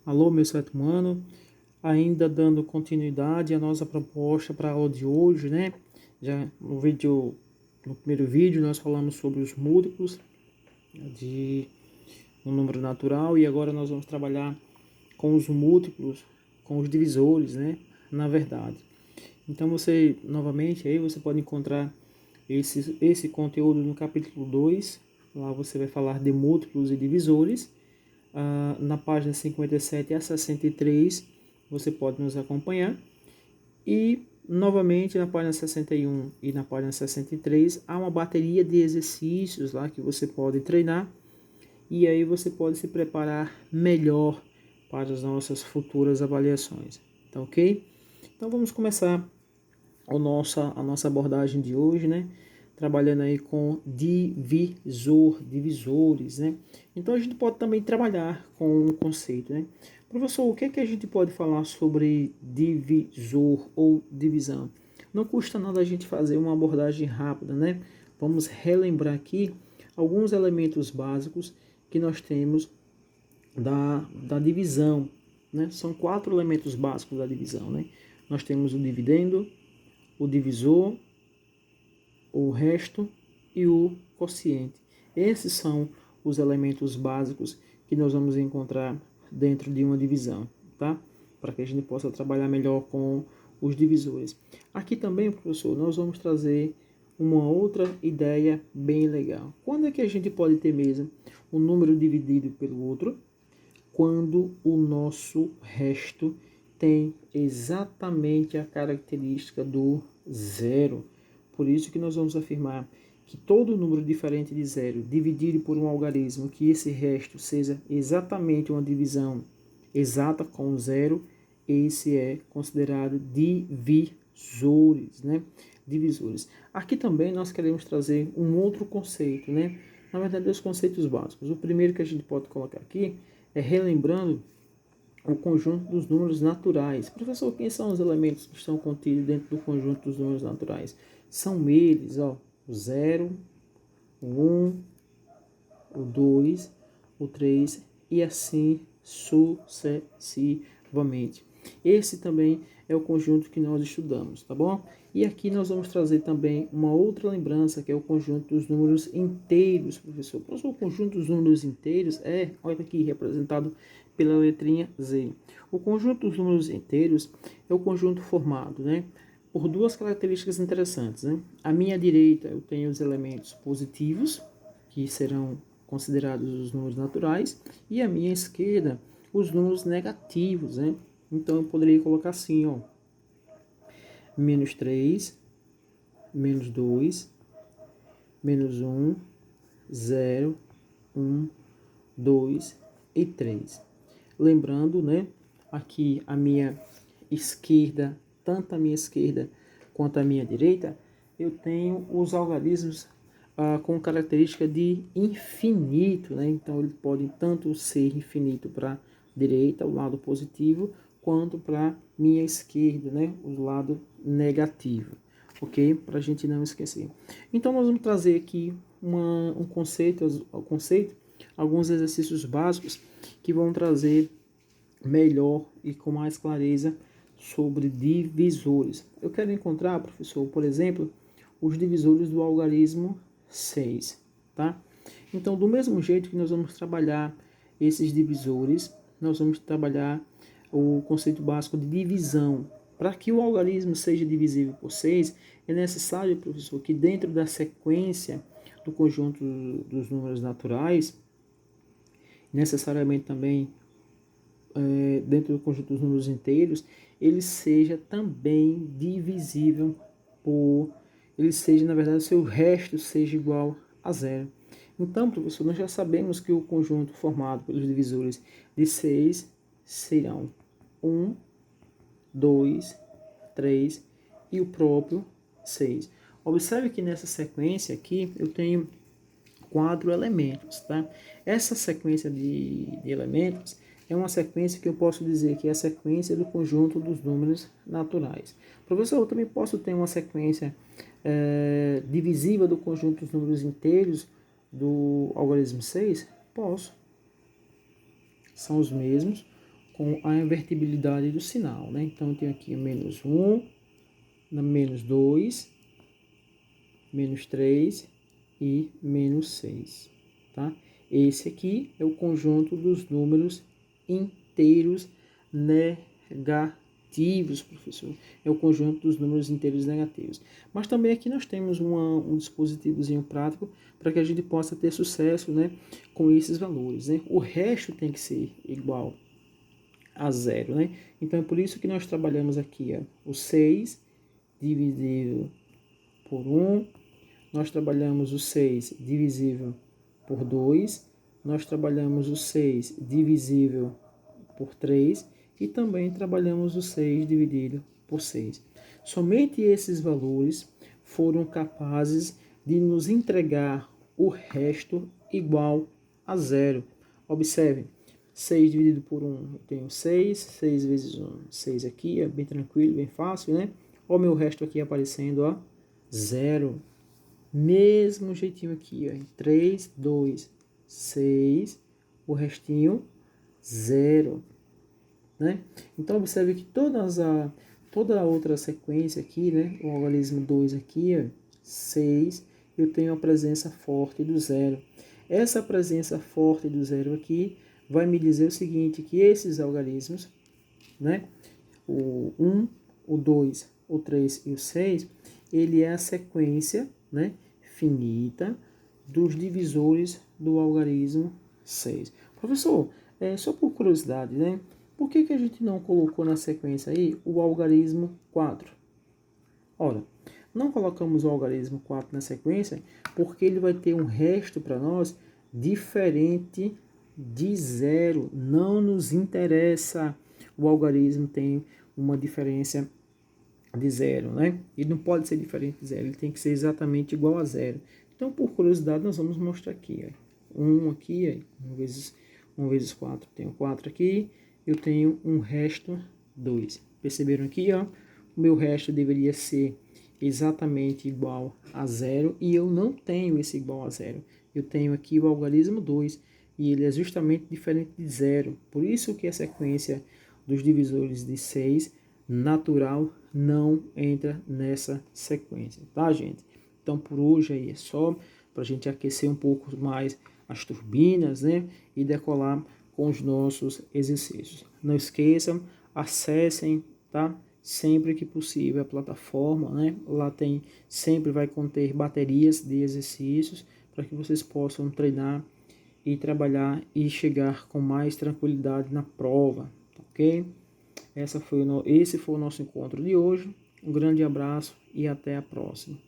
Alô, meu sétimo ano, ainda dando continuidade à nossa proposta para a aula de hoje, né? Já no primeiro vídeo nós falamos sobre os múltiplos de um número natural e agora nós vamos trabalhar com os múltiplos, com os divisores, né? Na verdade. Então novamente, aí você pode encontrar esse conteúdo no capítulo 2. Lá você vai falar de múltiplos e divisores. Na página 57 a 63 você pode nos acompanhar. E novamente na página 61 e na página 63 há uma bateria de exercícios lá que você pode treinar. E aí você pode se preparar melhor para as nossas futuras avaliações. Tá ok? Então vamos começar a nossa abordagem de hoje, né? Trabalhando aí com divisores, né? Então a gente pode também trabalhar com um conceito, né? Professor, o que é que a gente pode falar sobre divisor ou divisão? Não custa nada a gente fazer uma abordagem rápida, né? Vamos relembrar aqui alguns elementos básicos que nós temos da divisão, né? São 4 elementos básicos da divisão, né? Nós temos o dividendo, o divisor, o resto e o quociente. Esses são os elementos básicos que nós vamos encontrar dentro de uma divisão, tá? Para que a gente possa trabalhar melhor com os divisores. Aqui também, professor, nós vamos trazer uma outra ideia bem legal. Quando é que a gente pode ter mesmo um número dividido pelo outro? Quando o nosso resto tem exatamente a característica do zero. Por isso que nós vamos afirmar que todo número diferente de zero dividido por um algarismo, que esse resto seja exatamente uma divisão exata com zero, esse é considerado divisores, né? Divisores. Aqui também nós queremos trazer um outro conceito, né? Na verdade, dois conceitos básicos. O primeiro que a gente pode colocar aqui é relembrando o conjunto dos números naturais. Professor, quem são os elementos que estão contidos dentro do conjunto dos números naturais? São eles, ó, o 0, o 1, o 2, o 3 e assim sucessivamente. Esse também é o conjunto que nós estudamos, tá bom? E aqui nós vamos trazer também uma outra lembrança, que é o conjunto dos números inteiros, professor. Professor, o conjunto dos números inteiros olha aqui, representado pela letrinha Z. O conjunto dos números inteiros é o conjunto formado, né, por duas características interessantes, né? À minha direita eu tenho os elementos positivos, que serão considerados os números naturais, e à minha esquerda os números negativos, né? Então eu poderia colocar assim, ó, menos 3, menos 2, menos 1, 0, 1, 2 e 3. Lembrando, né, aqui a minha esquerda, tanto a minha esquerda quanto a minha direita, eu tenho os algarismos com característica de infinito, né? Então ele pode tanto ser infinito para a direita, o lado positivo, quanto para minha esquerda, né, o lado negativo, ok? Para a gente não esquecer. Então nós vamos trazer aqui um conceito, alguns exercícios básicos que vão trazer melhor e com mais clareza sobre divisores. Eu quero encontrar, professor, por exemplo, os divisores do algarismo 6, tá? Então, do mesmo jeito que nós vamos trabalhar esses divisores, nós vamos trabalhar o conceito básico de divisão. Para que o algarismo seja divisível por 6, é necessário, professor, que dentro da sequência do conjunto dos números naturais, necessariamente também dentro do conjunto dos números inteiros, ele seja também divisível por... ele seja, na verdade, o seu resto seja igual a zero. Então, professor, nós já sabemos que o conjunto formado pelos divisores de 6 serão 1, 2, 3 e o próprio 6. Observe que nessa sequência aqui eu tenho 4 elementos, tá? Essa sequência de elementos é uma sequência que eu posso dizer que é a sequência do conjunto dos números naturais. Professor, eu também posso ter uma sequência divisível do conjunto dos números inteiros do algarismo 6? Posso. São os mesmos com a invertibilidade do sinal, né? Então, eu tenho aqui menos 1, menos 2, menos 3 e menos 6, tá? Esse aqui é o conjunto dos números inteiros negativos, professor. É o conjunto dos números inteiros negativos. Mas também aqui nós temos um dispositivozinho prático para que a gente possa ter sucesso, né, com esses valores, né? O resto tem que ser igual a zero, né? Então é por isso que nós trabalhamos aqui, ó, o 6 dividido por 1, nós trabalhamos o 6 divisível por 2, nós trabalhamos o 6 divisível por 3 e também trabalhamos o 6 dividido por 6. Somente esses valores foram capazes de nos entregar o resto igual a zero. Observe, 6 dividido por 1, eu tenho 6, 6 vezes 1, 6 aqui, é bem tranquilo, bem fácil, né? Olha o meu resto aqui aparecendo, ó, 0. Mesmo jeitinho aqui, ó, 3, 2, 6, o restinho 0, né? Então, observe que toda a outra sequência aqui, né? O algarismo 2 aqui, ó, 6, eu tenho a presença forte do 0. Essa presença forte do 0 aqui vai me dizer o seguinte, que esses algarismos, né? O 1, o 2, o 3 e o 6, ele é a sequência, né, finita dos divisores do algarismo 6. Professor, só por curiosidade, né, por que a gente não colocou na sequência aí o algarismo 4? Ora, não colocamos o algarismo 4 na sequência porque ele vai ter um resto para nós diferente de 0. Não nos interessa. O algarismo tem uma diferença de 0, né? Ele não pode ser diferente de 0, ele tem que ser exatamente igual a 0. Então, por curiosidade, nós vamos mostrar aqui. 1 aqui, 1 vezes 4, tenho 4 aqui, eu tenho um resto 2. Perceberam aqui, ó? O meu resto deveria ser exatamente igual a 0 e eu não tenho esse igual a 0. Eu tenho aqui o algarismo 2 e ele é justamente diferente de 0. Por isso que a sequência dos divisores de 6 natural não entra nessa sequência, tá, gente? Então, por hoje aí é só para a gente aquecer um pouco mais as turbinas, né? E decolar com os nossos exercícios. Não esqueçam, acessem, tá? Sempre que possível a plataforma, né? Lá sempre vai conter baterias de exercícios para que vocês possam treinar e trabalhar e chegar com mais tranquilidade na prova, ok? Esse foi o nosso encontro de hoje. Um grande abraço e até a próxima.